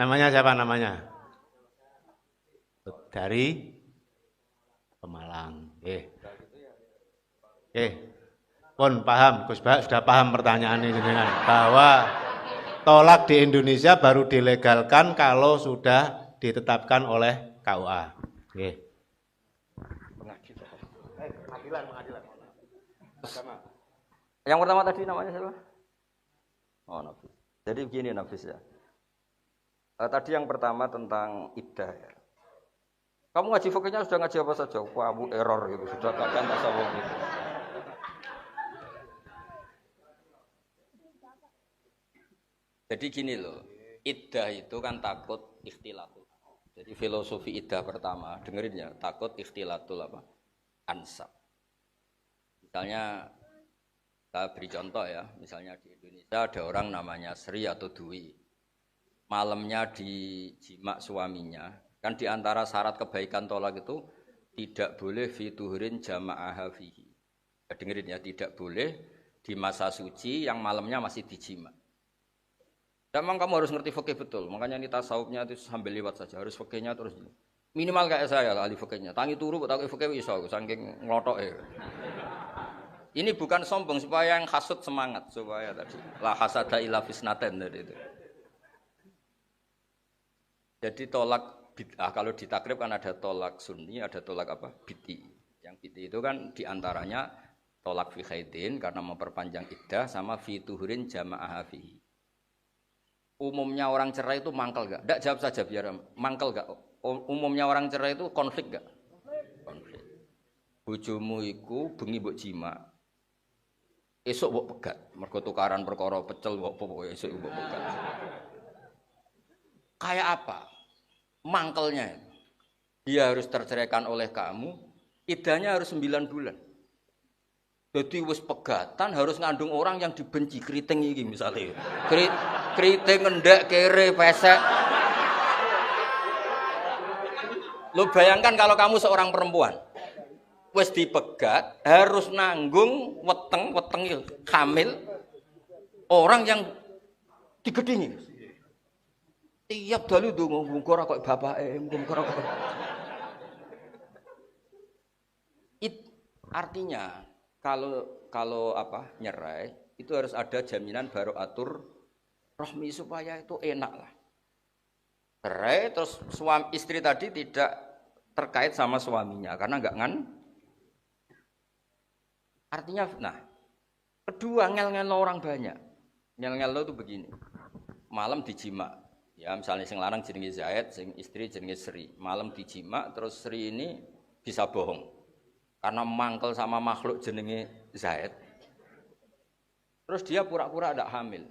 Namanya siapa namanya? Dari Pemalang. Pun paham, Gus Bah sudah paham pertanyaan ini bahwa tolak di Indonesia baru dilegalkan kalau sudah ditetapkan oleh KUA. Pengadilan. Yang pertama tadi namanya siapa? Oh, Nafis. Jadi begini Nafis ya. Tadi yang pertama tentang iddah ya. Kamu ngaji fikihnya sudah ngaji apa saja? Wah, bu error gitu. Sudah kadang tasawuf gitu. Jadi gini loh, iddah itu kan takut ikhtilatul. Jadi filosofi iddah pertama, dengerin ya, takut ikhtilatul apa? Ansab. Misalnya, kita beri contoh ya, misalnya di Indonesia ada orang namanya Sri atau Dwi. Malamnya dijima suaminya, kan diantara syarat kebaikan tolak itu tidak boleh fituhurin jama'aha fihi. Dengerin ya, tidak boleh di masa suci yang malamnya masih dijima. Memang kamu harus ngerti fikih betul, makanya ini tasawufnya itu sambil lewat saja, harus fikihnya terus minimal kayak saya ahli fikihnya. Tangi turu tak fikih iso saking nglotoke. Ini bukan sombong supaya yang hasud semangat supaya tadi la hasada illa fisnaten tadi itu. Jadi tolak bid'ah kalau ditakrib kan ada tolak sunni, ada tolak apa? Bid'i. Yang bid'i itu kan diantaranya tolak fi khaidin karena memperpanjang iddah sama fi tuhurin jama'ah fihi. Umumnya orang cerai itu mangkel enggak? Enggak, jawab saja biar mangkel enggak? Umumnya orang cerai itu konflik enggak? Konflik. Bojomu iku bengi mbok jima. Esuk mbok pegat, mergo tukaran perkara pecel mbok pokoke esuk mbok pegat. Kayak apa? Mangkelnya. Dia harus terceraikan oleh kamu, iddahnya harus 9 bulan. Jadi wis pegatan harus ngandung orang yang dibenci keriting iki misalnya. Keriting ngendek kere pesek. Lo bayangkan kalau kamu seorang perempuan wis dipegat harus nanggung weteng hamil orang yang digedingi. Tiap dalu ndonga muga ora kok bapake, muga ora kok. Artinya kalau apa nyerai itu harus ada jaminan barokatur rahmi supaya itu enak lah. Cerai terus suami istri tadi tidak terkait sama suaminya karena enggak ngan. Artinya nah, kedua ngel-ngel orang banyak. Ngel-ngel itu begini. Malam dijima. Ya misalnya sing lanang jenenge Zaid, sing istri jenenge Sri. Malam dijima terus Sri ini bisa bohong. Karena mangkel sama makhluk jenenge Zaid. Terus dia pura-pura ada hamil.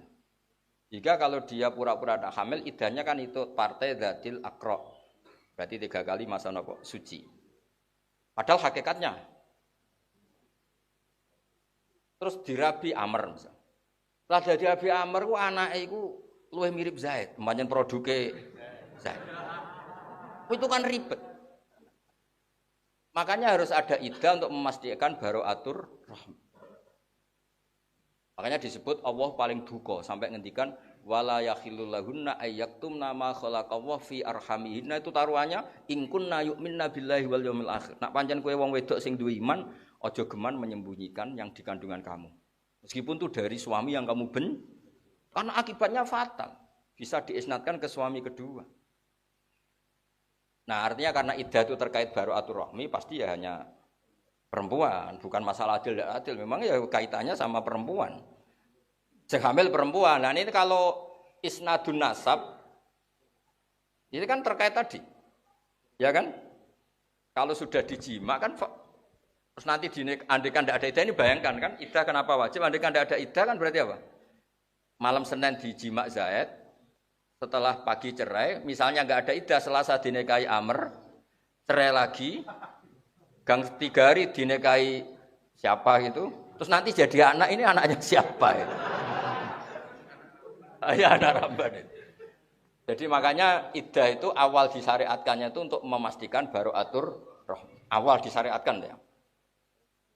Jika kalau dia pura-pura ada hamil, iddahnya kan itu partai dzatil aqra. Berarti 3 kali masa nopo suci. Padahal hakikatnya terus dirabi Amr misalnya. Setelah jadi Abi Amr ku anake iku luwih mirip Zaid, pancen produke Zaid. Itu kan ribet. Makanya harus ada iddah untuk memastikan barokatur rahmi. Makanya disebut Allah paling duka sampai ngendikan wala yakhilul lahunna ayyaktumna ma khalaqallahu fi arhamihinna itu taruhannya in kunna yu'minna billahi wal yaumil akhir. Nak pancen kowe wong wedok sing duwe iman aja geman menyembunyikan yang di kandungan kamu. Meskipun itu dari suami yang kamu karena akibatnya fatal. Bisa diisnadkan ke suami kedua. Nah artinya karena iddah itu terkait barokatur rahmi pasti ya hanya perempuan. Bukan masalah adil dan adil. Memang ya kaitannya sama perempuan. Sing hamil perempuan. Nah ini kalau isnadun nasab. Ini kan terkait tadi. Ya kan? Kalau sudah dijima kan. Terus nanti andikan tidak ada iddah ini bayangkan kan. Iddah kenapa wajib? Andikan tidak ada iddah kan berarti apa? Malam Senin dijima Zaid, setelah pagi cerai, misalnya nggak ada iddah Selasa dinikahi Amr, cerai lagi, gang 3 hari dinikahi siapa gitu, terus nanti jadi anak ini anaknya siapa ya? Ya anak Ramban itu. Jadi makanya iddah itu awal disyariatkannya itu untuk memastikan barokatur rahmi. Awal disyariatkan ya.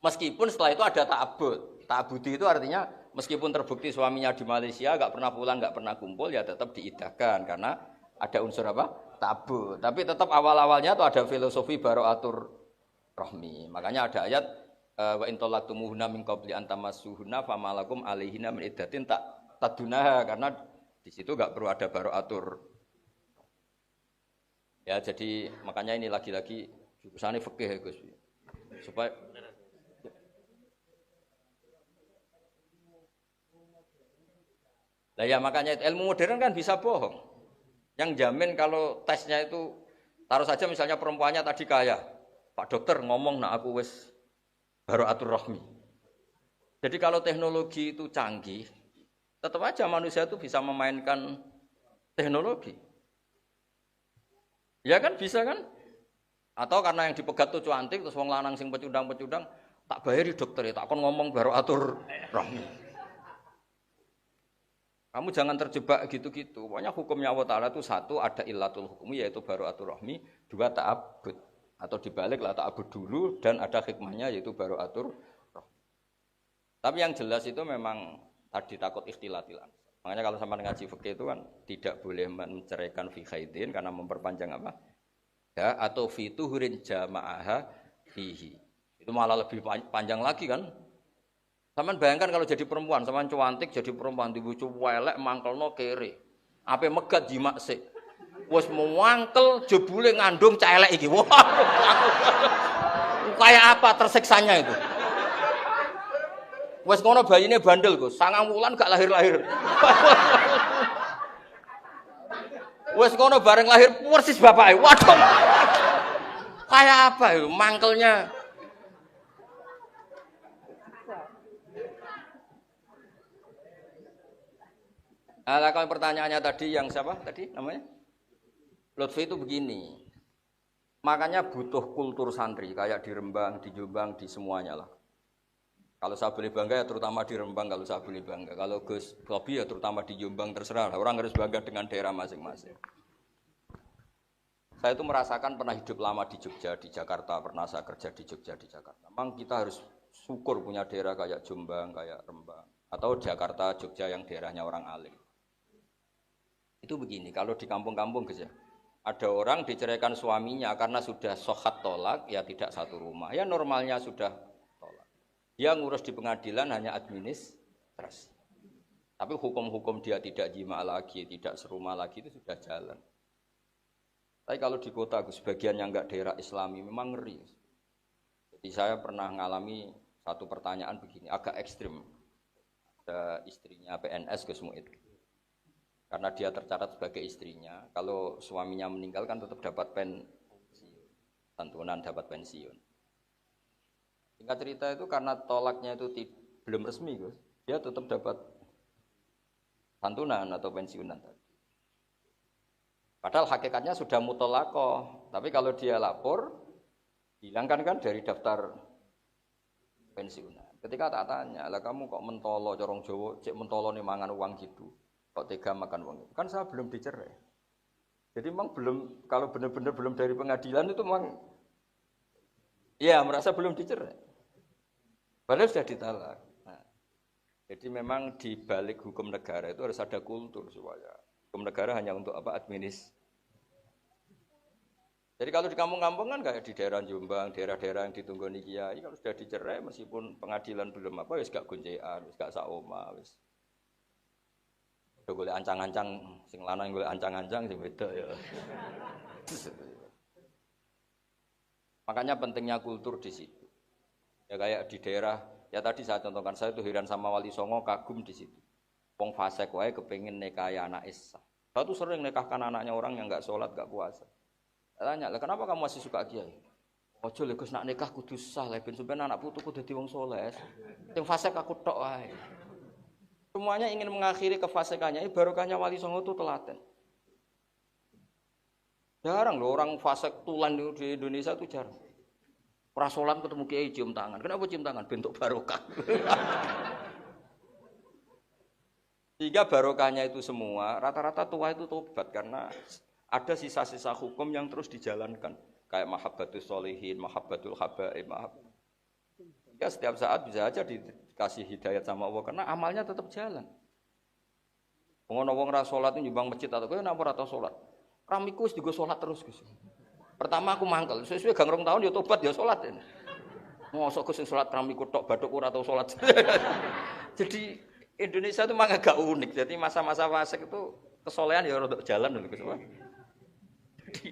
Meskipun setelah itu ada ta'abbud. Ta'abbudi itu artinya meskipun terbukti suaminya di Malaysia, nggak pernah pulang, nggak pernah kumpul, ya tetap diiddahkan karena ada unsur apa? Tabu. Tapi tetap awal-awalnya tuh ada filosofi baraatur rahmi. Makanya ada ayat wa in talaqtumuhunna min qabli an tamassuhunna famalakum alaihinna min iddatin tak tadunaha, karena di situ enggak perlu ada baraatur. Ya, jadi makanya ini lagi-lagi jurusannya fikih ya Gus. Supaya lah ya makanya ilmu modern kan bisa bohong. Yang jamin kalau tesnya itu taruh saja misalnya perempuannya tadi kaya, Pak dokter ngomong nak aku wis baraatur rahmi. Jadi kalau teknologi itu canggih, tetap aja manusia itu bisa memainkan teknologi. Ya kan bisa kan? Atau karena yang dipegat tuh cantik terus wong lanang sing pecundang-pecundang tak bayari dokter ya, tak kon ngomong baraatur rahmi. Kamu jangan terjebak gitu-gitu. Pokoknya hukumnya Allah Ta'ala itu satu, ada illatul hukmi, yaitu baraatur rahmi. Dua, ta'abud. Atau dibalik lah, ta'abud dulu. Dan ada hikmahnya, yaitu baraatur rahmi. Tapi yang jelas itu memang tadi takut ikhtilatil ansab. Makanya kalau sama ngaji fikih itu kan tidak boleh menceraikan fi khaidin karena memperpanjang apa? Ya, atau fi tuhurin jama'aha fihi. Itu malah lebih panjang lagi kan? Saman bayangkan kalau jadi perempuan, saman cuantik jadi perempuan dibucu welek mangkelno kere. Ape megat jimak sik. Wis mangkel jebule ngandung cah elek iki. Wah. Kayak apa tersiksanya itu? Wis ngono bayine bandel, Gus. 9 wulan gak lahir-lahir. Wis ngono bareng lahir persis bapake. Waduh. Kayak apa itu mangkelnya? Nah, kalau pertanyaannya tadi yang siapa tadi namanya? Lutfi itu begini. Makanya butuh kultur santri kayak di Rembang, di Jombang, di semuanya lah. Kalau saya boleh bangga ya terutama di Rembang kalau saya boleh bangga. Kalau Gus Robi ya terutama di Jombang terserah lah. Orang harus bangga dengan daerah masing-masing. Saya itu merasakan pernah hidup lama di Jogja, di Jakarta, pernah saya kerja di Jogja, di Jakarta. Memang kita harus syukur punya daerah kayak Jombang, kayak Rembang. Atau Jakarta, Jogja yang daerahnya orang alim. Itu begini, kalau di kampung-kampung Gus ya, ada orang diceraikan suaminya karena sudah sohat tolak, ya tidak satu rumah. Ya normalnya sudah tolak. Dia ngurus di pengadilan hanya administrasi. Tapi hukum-hukum dia tidak jima lagi, tidak serumah lagi itu sudah jalan. Tapi kalau di kota Gus, sebagian yang enggak daerah Islami memang ngeri. Jadi saya pernah mengalami satu pertanyaan begini, agak ekstrim. Ada istrinya PNS Gus Muid. Karena dia tercatat sebagai istrinya, kalau suaminya meninggal kan tetap dapat pensiun, santunan dapat pensiun. Singkat cerita itu karena tolaknya itu belum resmi, Gus, dia tetap dapat santunan atau pensiunan tadi. Padahal hakikatnya sudah mutolakoh, tapi kalau dia lapor, hilangkan kan dari daftar pensiunan. Ketika tak tanya, lah kamu kok mentolo, corong Jawa, cek mentolo nih mangan uang gitu. Kok tega makan uang itu? Kan saya belum dicerai. Jadi memang belum, kalau benar-benar belum dari pengadilan itu memang, ya merasa belum dicerai. Padahal sudah ditalak. Nah, jadi memang di balik hukum negara itu harus ada kultur supaya hukum negara hanya untuk apa? Administrasi. Jadi kalau di kampung-kampung kan kayak di daerah Jombang, daerah-daerah yang ditunggoni kiai, kalau sudah dicerai meskipun pengadilan belum apa, wis gak goncekan, wis gak saoma, wis. Udah golek ancang-ancang, sing lanang golek ancang-ancang sing beda ya. Makanya pentingnya kultur di situ. Ya kayak di daerah, ya tadi saya contohkan, saya itu heran sama Wali Songo, kagum di situ. Wong fasik wae kepengin nikahi anak Isa. Saya tuh sering nikahkan anaknya orang yang enggak sholat, enggak puasa. Saya tanya, "Lah kenapa kamu masih suka kiai?" Ojo lek Gus nak nikah kudu sah, lek ben sampean anak putuku dadi wong saleh. Sing fasik aku tok wae. Semuanya ingin mengakhiri kefasikannya, ini barokahnya Wali Songo itu telaten. Jarang loh orang fasik tulan di Indonesia itu jarang. Prasolan ketemu kiai cium tangan. Kenapa cium tangan? Bentuk barokah. Sehingga barokahnya itu semua, rata-rata tua itu tobat karena ada sisa-sisa hukum yang terus dijalankan. Kayak mahabbatul sholihin, mahabbatul habaib, ya setiap saat bisa aja dikasih hidayat sama Allah karena amalnya tetap jalan. Wong wong ra salat nyumbang masjid atau kowe napa ora tau salat. Ramiku wis digo salat terus Gus. Pertama aku mangkel, sesuai gang 2 tahun ya tobat ya salat. Mosok Gus sing salat ramiku tok bathuk ora tau salat. Jadi Indonesia itu memang agak unik. Jadi masa-masa fasik itu kesolehan ya rodok jalan dulu Gus. Jadi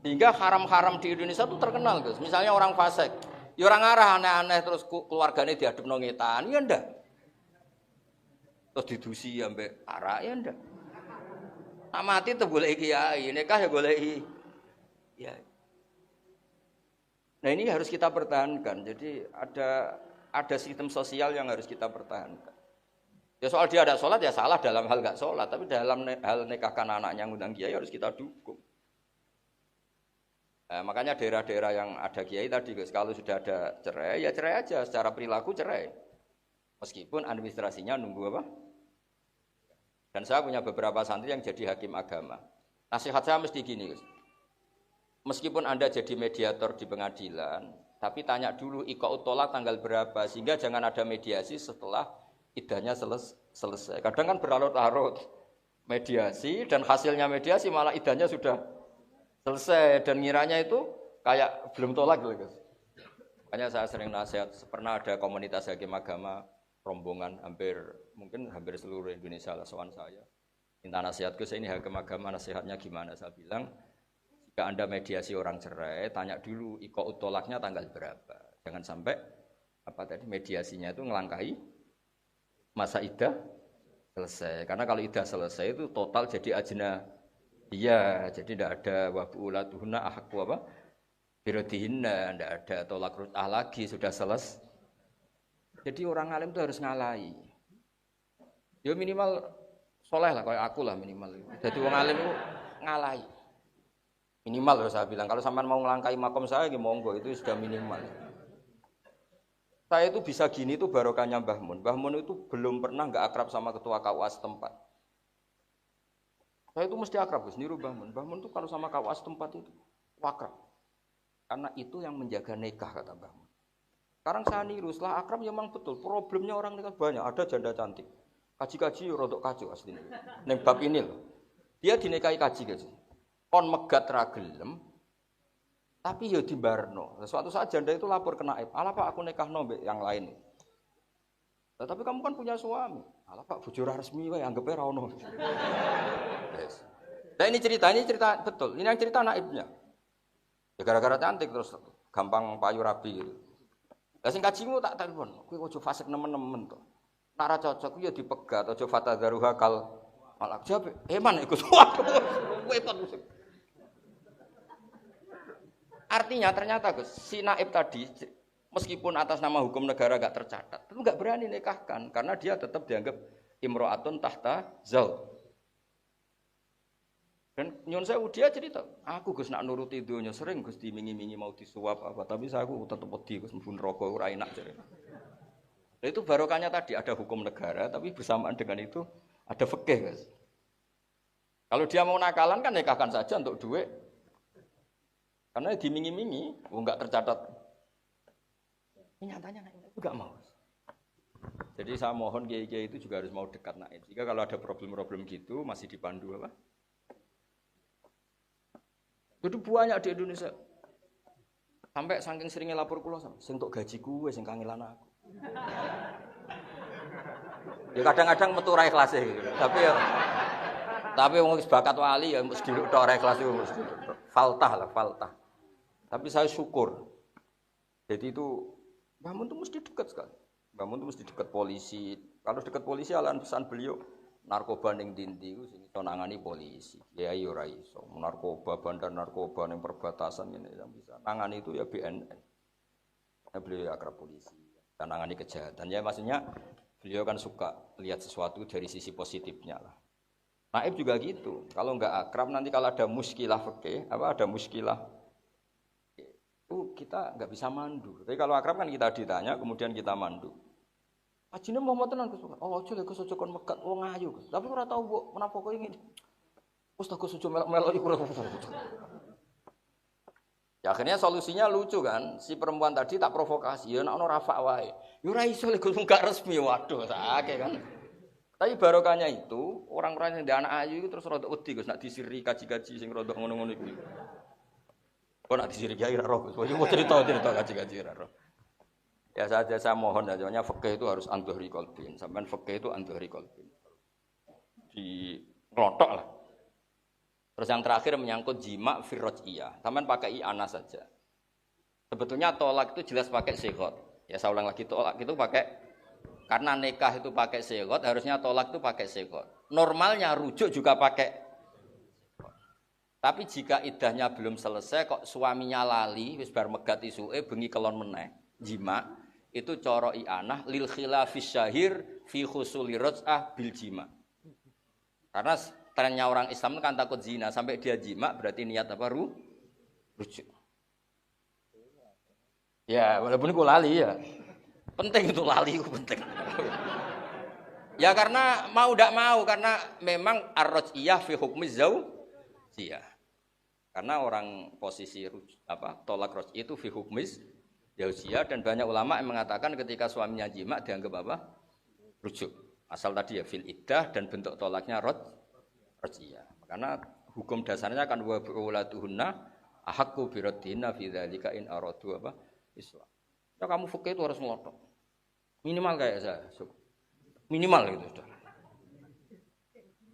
hingga haram-haram di Indonesia itu terkenal Gus. Misalnya orang fasik, ya orang arah aneh-aneh terus keluarganya diadepno ngetan, ya ndak. Terus didusi ambek arak ya ndak. Nak mati tuh golek kiai, nikah ya golek kiai. Nah ini harus kita pertahankan. Jadi ada sistem sosial yang harus kita pertahankan. Ya soal dia ada sholat ya salah dalam hal nggak sholat, tapi dalam hal nikahkan anaknya ngundang kiai harus kita dukung. Makanya daerah-daerah yang ada kiai tadi, guys, kalau sudah ada cerai, ya cerai aja. Secara perilaku cerai. Meskipun administrasinya nunggu apa? Dan saya punya beberapa santri yang jadi hakim agama. Nasihat saya mesti gini, guys. Meskipun Anda jadi mediator di pengadilan, tapi tanya dulu iqa'ut tolak tanggal berapa, sehingga jangan ada mediasi setelah iddahnya selesai. Kadang kan berlarut-larut mediasi, dan hasilnya mediasi malah iddahnya sudah selesai dan ngiranya itu kayak belum tolak gitu guys. Makanya saya sering nasihat, pernah ada komunitas hakim agama rombongan mungkin hampir seluruh Indonesia lah soal saya. Minta nasihatku, saya ini hakim agama nasihatnya gimana? Saya bilang, jika Anda mediasi orang cerai, tanya dulu iqa'ut tolaknya tanggal berapa. Jangan sampai mediasinya itu ngelangkahi masa iddah selesai. Karena kalau iddah selesai itu total jadi ajna. Iya, jadi tidak ada wabu'ulatuhunna ahaqu apa? Birodihinna, tidak ada tolak rut'ah lagi, sudah selesai. Jadi orang alim itu harus ngalahi. Ya minimal soleh lah, kayak aku lah minimal. Jadi orang alim itu ngalahi. Minimal loh saya bilang, kalau sampean mau ngelangkai makom saya, ya monggo, itu sudah minimal. Saya itu bisa gini itu barokahnya Mbah Mun. Mbah Mun itu belum pernah nggak akrab sama ketua KUA setempat. Saya itu mesti akrab, Gus, niru Mbah Mun. Mbah Mun itu kalau sama KUA setempat itu akrab. Karena itu yang menjaga nikah, kata Mbah Mun. Sekarang saya niru, setelah akrab ya memang betul. Problemnya orang nikah banyak, ada janda cantik. Kaji-kaji rodok kacau aslinya. Neng bab ini loh. Dia dinikahi kaji. Kon megat ragelem, tapi ya dimbarno. Suatu saat janda itu lapor ke naib. Alah Pak, aku nikah nombek yang lain. Nah, tapi kamu kan punya suami. Alah Pak, bujur resmi wae anggapnya ra ono. Yes. Nah ini cerita betul. Ini yang cerita naibnya. Ya gara-gara cantik terus gampang payu rabi gitu. Lah sing kajimu tak telepon. Kowe ojo fasik nemen-nemen to. Nek ora cocok ya dipegat, ojo fatadzaruha kal malak. Jawab, "Eman iku suatu." Artinya ternyata Gus, si naib tadi meskipun atas nama hukum negara gak tercatat, itu gak berani nikahkan karena dia tetap dianggap imro'atun tahta zauj. Dan nyon saya dia cerita, aku Gus nak nuruti dunia sering Gus dimingi-mingi mau disuap apa, tapi saya aku tetap wedi Gus mbun rokok ora enak jadi. Nah, itu barokahnya tadi ada hukum negara, tapi bersamaan dengan itu ada fikih Gus. Kalau dia mau nakalan kan nikahkan saja untuk duit. Karena dimingi-mingi, enggak tercatat. Ini nyatanya naib itu enggak mau. Jadi saya mohon kiai-kiai itu juga harus mau dekat naib. Jika kalau ada problem-problem gitu masih dipandu apa? Itu banyak di Indonesia. Sampai saking seringnya lapor kula sama, sing tok gajiku wis sing kangelan aku. Ya kadang-kadang metu ra ikhlas gitu. Tapi wong wis bakat wali ya mesti tok ora ikhlas iku mesti. Faltah. Tapi saya syukur. Jadi itu Mbah Mun itu mesti dekat sekali. Mbah Mun itu mesti dekat polisi. Kalau dekat polisi alasan pesan beliau narkoba ning ndi iku sing iso nangani polisi. Ya ayo ora iso. Narkoba, bandar narkoba ning perbatasan ngene yang bisa. Nangani itu ya BNN. Ya beliau akrab polisi. Dan nangani kejahatan. Ya maksudnya beliau kan suka lihat sesuatu dari sisi positifnya lah. Naib juga gitu. Kalau enggak akrab nanti kalau ada muskilah fikih, ada muskilah itu kita enggak bisa mandu. Tapi kalau akrab kan kita ditanya, kemudian kita mandu. Ajine mau tenan Gus. Oh, aja lek Gus aja kon megat wong ayu Gus. Tapi ora tau mbok menapa kok ingin. Gus tak Gus aja melok-melok iku ora. Ya akhirnya solusinya lucu kan. Si perempuan tadi tak provokasi, ya nek ono rafak wae. Ya ora iso lek Gus enggak resmi. Waduh, sakake kan. Tapi barokahnya itu orang-orang yang di anak ayu itu terus rodok wedi Gus, nak disiri kaji-kaji sing rodok ngono-ngono iku. Kok nak disiri kiai ra roh Gus. Yo cerita-cerita kaji-kaji ra roh. Ya saya mohon ya, soalnya fikih itu harus andhuri qalbin. Sampeyan fikih itu andhuri qalbin. Di ngelotok lah. Terus yang terakhir menyangkut jima firrojiyah. Sampeyan pakai i'ana saja. Sebetulnya tolak itu jelas pakai sighot. Ya saya ulang lagi, tolak itu pakai, karena nikah itu pakai sighot, harusnya tolak itu pakai sighot. Normalnya rujuk juga pakai. Tapi jika iddahnya belum selesai kok suaminya lali wis bar megat isuke bengi kelon meneh jima, itu coro i'anah lil khilafis syahir fi khusuli raj'ah bil jima. Karena trennya orang Islam kan takut zina, sampai dia jima berarti niat apa? Rujuk. Ya, walaupun itu lali ya. Penting itu lali itu penting. Ya karena mau tidak mau, karena memang ar-raj'iyah fi hukmi zaujiyah. Karena orang posisi tolak raj'i itu fi hukmi zaujiyah, dan banyak ulama yang mengatakan ketika suaminya jima dianggap apa? Rujuk. Asal tadi ya fil iddah dan bentuk tolaknya raj'iyah. Karena hukum dasarnya kan wa bi'ulatuhunna ahaqqu biraddihinna fi dzalika in aradu apa? Islam. Ya kamu fikih itu harus ngelotok. Minimal kayak saya. Minimal gitu sudah.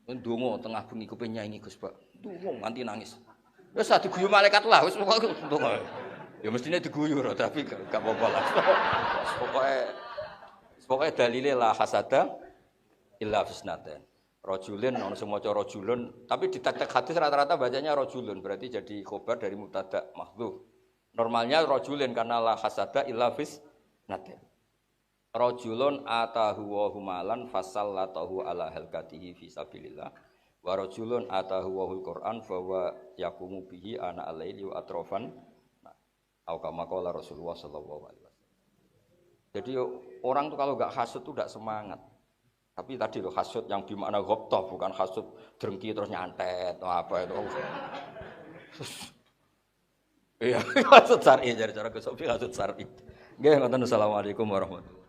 Ndonga tengah bengi kepen nyanyi Gus, Pak. Ndonga nganti nangis. Wis diguyu malaikat lah, wis pokoke ndonga. Ya mestine diguyu tapi gak apa-apa lah. Pokoke dalile la hasada illa fisnaten. Rajulin ono sing maca rajulun, tapi di teks hadis rata-rata bacanya rajulun, berarti jadi khobar dari mubtada mahdhuf. Normalnya rajulin karena la hasada illa fisnaten. Rajulun atahu wa humalan fasallatahu ala halqatihi fi sabilillah. Wa rajulun atahu wa Qur'an fa wa yaqumu bihi ana al-laili wa atrafan. Au kama qala Rasulullah sallallahu alaihi wasallam. Jadi orang tuh kalau enggak hasud tuh enggak semangat. Tapi tadi loh hasud yang bermakna ghabthah, bukan hasud drengki terus nyantet atau apa itu. Iya, hasud syar'i, cara Gus Sofi hasud syar'i. Nggih, ngoten. Assalamualaikum warahmatullahi wabarakatuh.